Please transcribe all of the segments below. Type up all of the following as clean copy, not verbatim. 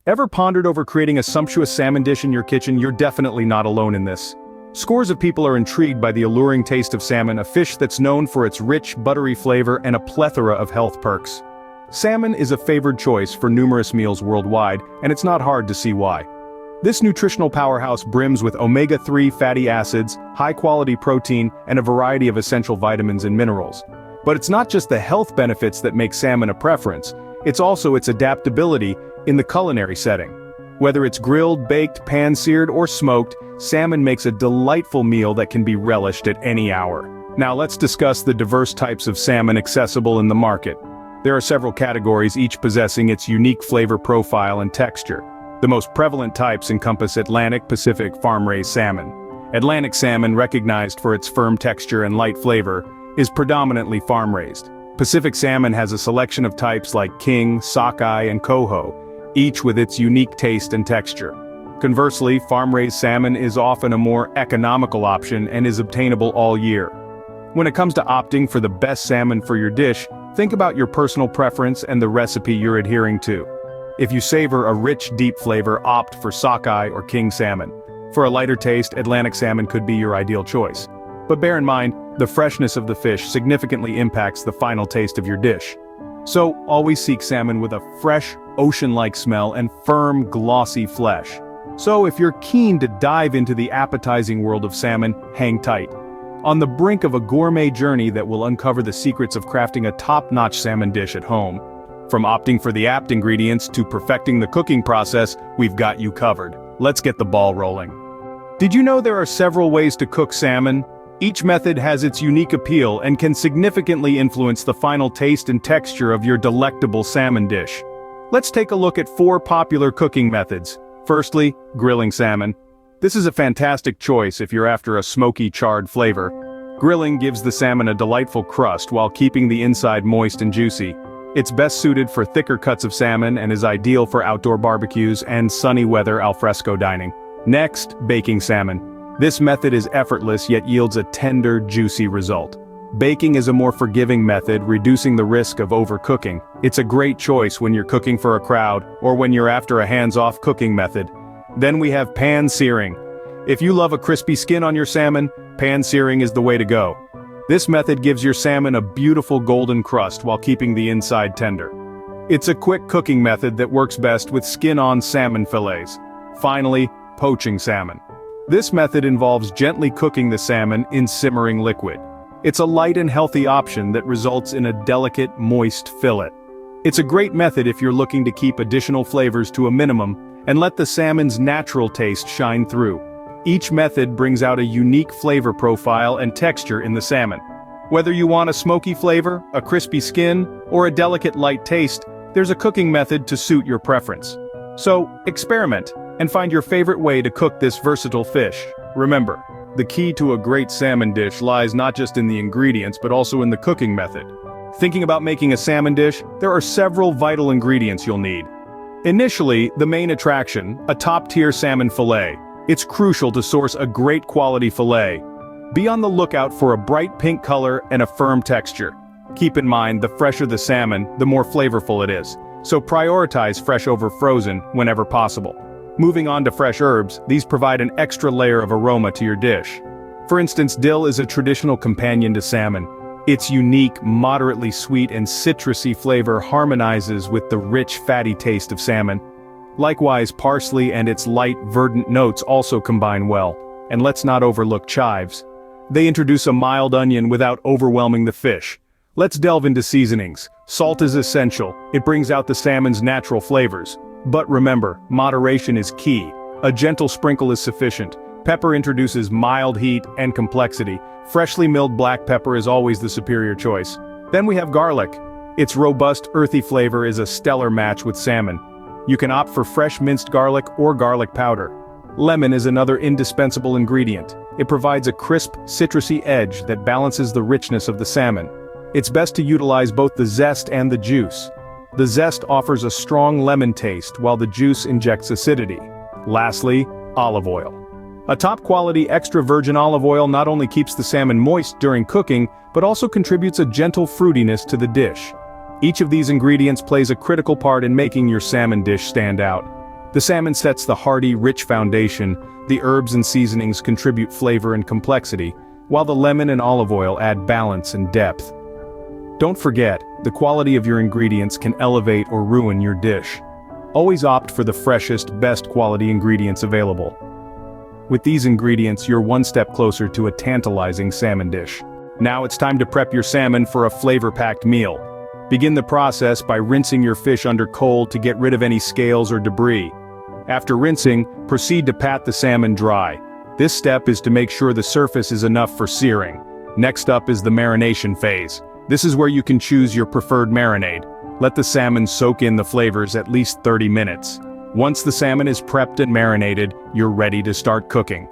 Ever pondered over creating a sumptuous salmon dish in your kitchen? You're definitely not alone in this. Scores of people are intrigued by the alluring taste of salmon, a fish that's known for its rich, buttery flavor and a plethora of health perks. Salmon is a favored choice for numerous meals worldwide, and it's not hard to see why. This nutritional powerhouse brims with omega-3 fatty acids, high-quality protein, and a variety of essential vitamins and minerals. But it's not just the health benefits that make salmon a preference, it's also its adaptability in the culinary setting. Whether it's grilled, baked, pan-seared, or smoked, salmon makes a delightful meal that can be relished at any hour. Now let's discuss the diverse types of salmon accessible in the market. There are several categories, each possessing its unique flavor profile and texture. The most prevalent types encompass Atlantic, Pacific, farm-raised salmon. Atlantic salmon, recognized for its firm texture and light flavor, is predominantly farm-raised. Pacific salmon has a selection of types like king, sockeye, and coho, each with its unique taste and texture. Conversely, farm-raised salmon is often a more economical option and is obtainable all year. When it comes to opting for the best salmon for your dish, think about your personal preference and the recipe you're adhering to. If you savor a rich, deep flavor, opt for sockeye or king salmon. For a lighter taste, Atlantic salmon could be your ideal choice. But bear in mind, the freshness of the fish significantly impacts the final taste of your dish. So, always seek salmon with a fresh, ocean-like smell and firm, glossy flesh. So if you're keen to dive into the appetizing world of salmon, hang tight. On the brink of a gourmet journey that will uncover the secrets of crafting a top-notch salmon dish at home. From opting for the apt ingredients to perfecting the cooking process, we've got you covered. Let's get the ball rolling. Did you know there are several ways to cook salmon? Each method has its unique appeal and can significantly influence the final taste and texture of your delectable salmon dish. Let's take a look at 4 popular cooking methods. Firstly, grilling salmon. This is a fantastic choice if you're after a smoky, charred flavor. Grilling gives the salmon a delightful crust while keeping the inside moist and juicy. It's best suited for thicker cuts of salmon and is ideal for outdoor barbecues and sunny weather alfresco dining. Next, baking salmon. This method is effortless yet yields a tender, juicy result. Baking is a more forgiving method, reducing the risk of overcooking. It's a great choice when you're cooking for a crowd or when you're after a hands-off cooking method. Then we have pan searing. If you love a crispy skin on your salmon, pan searing is the way to go. This method gives your salmon a beautiful golden crust while keeping the inside tender. It's a quick cooking method that works best with skin-on salmon fillets. Finally, poaching salmon. This method involves gently cooking the salmon in simmering liquid. It's a light and healthy option that results in a delicate, moist fillet. It's a great method if you're looking to keep additional flavors to a minimum and let the salmon's natural taste shine through. Each method brings out a unique flavor profile and texture in the salmon. Whether you want a smoky flavor, a crispy skin, or a delicate light taste, there's a cooking method to suit your preference. So, experiment and find your favorite way to cook this versatile fish. Remember, the key to a great salmon dish lies not just in the ingredients but also in the cooking method. Thinking about making a salmon dish, there are several vital ingredients you'll need. Initially, the main attraction, a top-tier salmon fillet. It's crucial to source a great quality fillet. Be on the lookout for a bright pink color and a firm texture. Keep in mind, the fresher the salmon, the more flavorful it is. So prioritize fresh over frozen whenever possible. Moving on to fresh herbs, these provide an extra layer of aroma to your dish. For instance, dill is a traditional companion to salmon. Its unique, moderately sweet and citrusy flavor harmonizes with the rich, fatty taste of salmon. Likewise, parsley and its light, verdant notes also combine well. And let's not overlook chives. They introduce a mild onion without overwhelming the fish. Let's delve into seasonings. Salt is essential. It brings out the salmon's natural flavors. But remember, moderation is key. A gentle sprinkle is sufficient. Pepper introduces mild heat and complexity. Freshly milled black pepper is always the superior choice. Then we have garlic. Its robust, earthy flavor is a stellar match with salmon. You can opt for fresh minced garlic or garlic powder. Lemon is another indispensable ingredient. It provides a crisp, citrusy edge that balances the richness of the salmon. It's best to utilize both the zest and the juice. The zest offers a strong lemon taste while the juice injects acidity. Lastly, olive oil. A top-quality extra virgin olive oil not only keeps the salmon moist during cooking, but also contributes a gentle fruitiness to the dish. Each of these ingredients plays a critical part in making your salmon dish stand out. The salmon sets the hearty, rich foundation, the herbs and seasonings contribute flavor and complexity, while the lemon and olive oil add balance and depth. Don't forget, the quality of your ingredients can elevate or ruin your dish. Always opt for the freshest, best quality ingredients available. With these ingredients, you're one step closer to a tantalizing salmon dish. Now it's time to prep your salmon for a flavor-packed meal. Begin the process by rinsing your fish under cold to get rid of any scales or debris. After rinsing, proceed to pat the salmon dry. This step is to make sure the surface is enough for searing. Next up is the marination phase. This is where you can choose your preferred marinade. Let the salmon soak in the flavors at least 30 minutes. Once the salmon is prepped and marinated, you're ready to start cooking.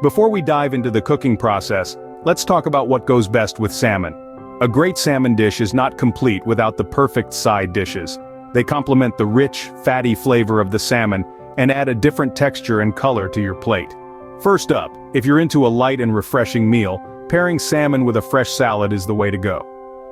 Before we dive into the cooking process, let's talk about what goes best with salmon. A great salmon dish is not complete without the perfect side dishes. They complement the rich, fatty flavor of the salmon and add a different texture and color to your plate. First up, if you're into a light and refreshing meal, pairing salmon with a fresh salad is the way to go.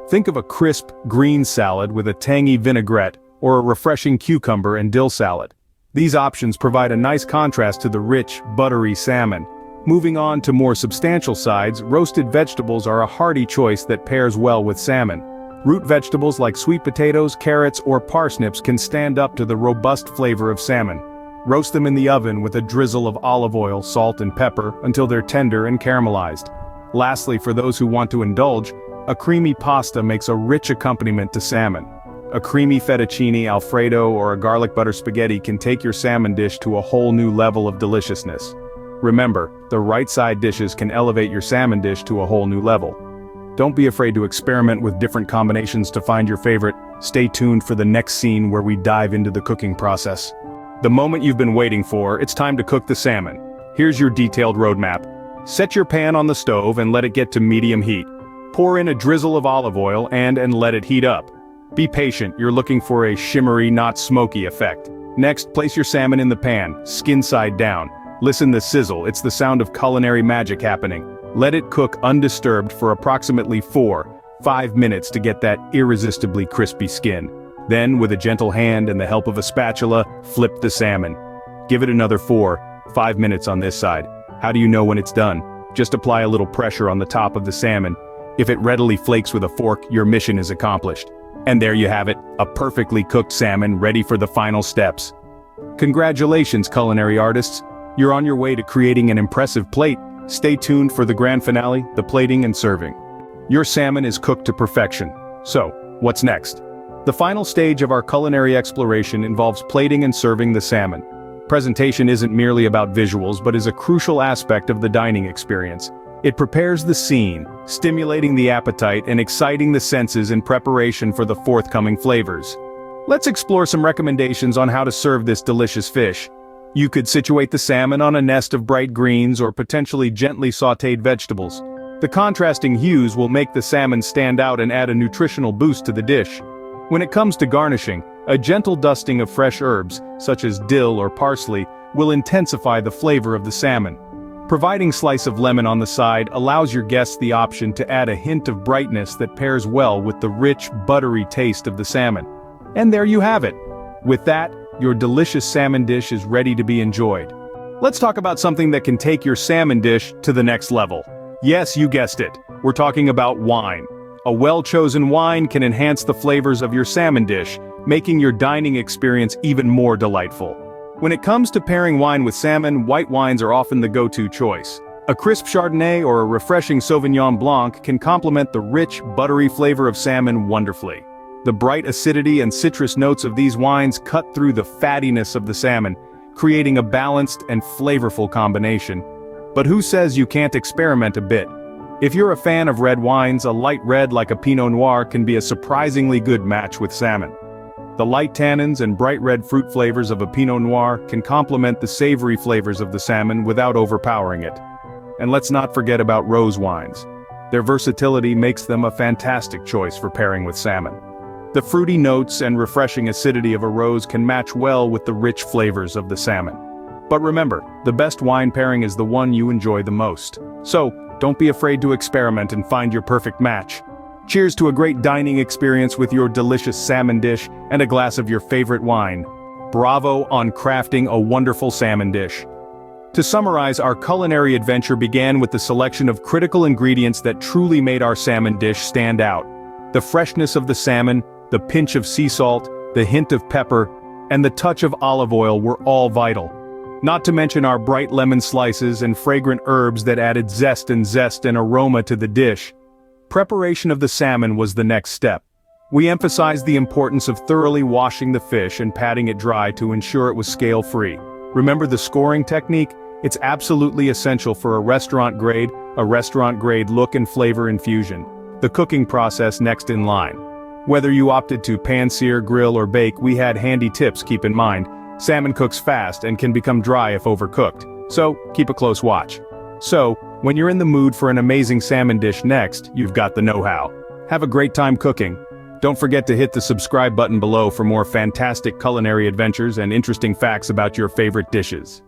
Think of a crisp, green salad with a tangy vinaigrette or a refreshing cucumber and dill salad. These options provide a nice contrast to the rich, buttery salmon. Moving on to more substantial sides, roasted vegetables are a hearty choice that pairs well with salmon. Root vegetables like sweet potatoes, carrots, or parsnips can stand up to the robust flavor of salmon. Roast them in the oven with a drizzle of olive oil, salt, and pepper until they're tender and caramelized. Lastly, for those who want to indulge, a creamy pasta makes a rich accompaniment to salmon. A creamy fettuccine alfredo or a garlic butter spaghetti can take your salmon dish to a whole new level of deliciousness. Remember, the right side dishes can elevate your salmon dish to a whole new level. Don't be afraid to experiment with different combinations to find your favorite. Stay tuned for the next scene where we dive into the cooking process. The moment you've been waiting for, it's time to cook the salmon. Here's your detailed roadmap. Set your pan on the stove and let it get to medium heat. Pour in a drizzle of olive oil and let it heat up. Be patient, you're looking for a shimmery, not smoky effect. Next, place your salmon in the pan, skin side down. Listen to the sizzle, it's the sound of culinary magic happening. Let it cook undisturbed for approximately 4-5 minutes to get that irresistibly crispy skin. Then, with a gentle hand and the help of a spatula, flip the salmon. Give it another 4-5 minutes on this side. How do you know when it's done? Just apply a little pressure on the top of the salmon. If it readily flakes with a fork, your mission is accomplished. And there you have it, a perfectly cooked salmon ready for the final steps. Congratulations, culinary artists. You're on your way to creating an impressive plate. Stay tuned for the grand finale, the plating and serving. Your salmon is cooked to perfection. So, what's next? The final stage of our culinary exploration involves plating and serving the salmon. Presentation isn't merely about visuals but is a crucial aspect of the dining experience. It prepares the scene, stimulating the appetite and exciting the senses in preparation for the forthcoming flavors. Let's explore some recommendations on how to serve this delicious fish. You could situate the salmon on a nest of bright greens or potentially gently sautéed vegetables. The contrasting hues will make the salmon stand out and add a nutritional boost to the dish. When it comes to garnishing, a gentle dusting of fresh herbs, such as dill or parsley, will intensify the flavor of the salmon. Providing a slice of lemon on the side allows your guests the option to add a hint of brightness that pairs well with the rich, buttery taste of the salmon. And there you have it. With that, your delicious salmon dish is ready to be enjoyed. Let's talk about something that can take your salmon dish to the next level. Yes, you guessed it. We're talking about wine. A well-chosen wine can enhance the flavors of your salmon dish, making your dining experience even more delightful. When it comes to pairing wine with salmon, white wines are often the go-to choice. A crisp Chardonnay or a refreshing Sauvignon Blanc can complement the rich, buttery flavor of salmon wonderfully. The bright acidity and citrus notes of these wines cut through the fattiness of the salmon, creating a balanced and flavorful combination. But who says you can't experiment a bit? If you're a fan of red wines, a light red like a Pinot Noir can be a surprisingly good match with salmon. The light tannins and bright red fruit flavors of a Pinot Noir can complement the savory flavors of the salmon without overpowering it. And let's not forget about rose wines. Their versatility makes them a fantastic choice for pairing with salmon. The fruity notes and refreshing acidity of a rose can match well with the rich flavors of the salmon. But remember, the best wine pairing is the one you enjoy the most. So, don't be afraid to experiment and find your perfect match. Cheers to a great dining experience with your delicious salmon dish and a glass of your favorite wine. bravo on crafting a wonderful salmon dish. To summarize, our culinary adventure began with the selection of critical ingredients that truly made our salmon dish stand out. The freshness of the salmon, the pinch of sea salt, the hint of pepper, and the touch of olive oil were all vital. Not to mention our bright lemon slices and fragrant herbs that added zest and aroma to the dish. Preparation of the salmon was the next step. We emphasized the importance of thoroughly washing the fish and patting it dry to ensure it was scale-free. Remember the scoring technique? It's absolutely essential for a restaurant-grade look and flavor infusion. The cooking process next in line. Whether you opted to pan-sear, grill, or bake, we had handy tips. Keep in mind, salmon cooks fast and can become dry if overcooked, so keep a close watch. So, when you're in the mood for an amazing salmon dish next, you've got the know-how. Have a great time cooking. Don't forget to hit the subscribe button below for more fantastic culinary adventures and interesting facts about your favorite dishes.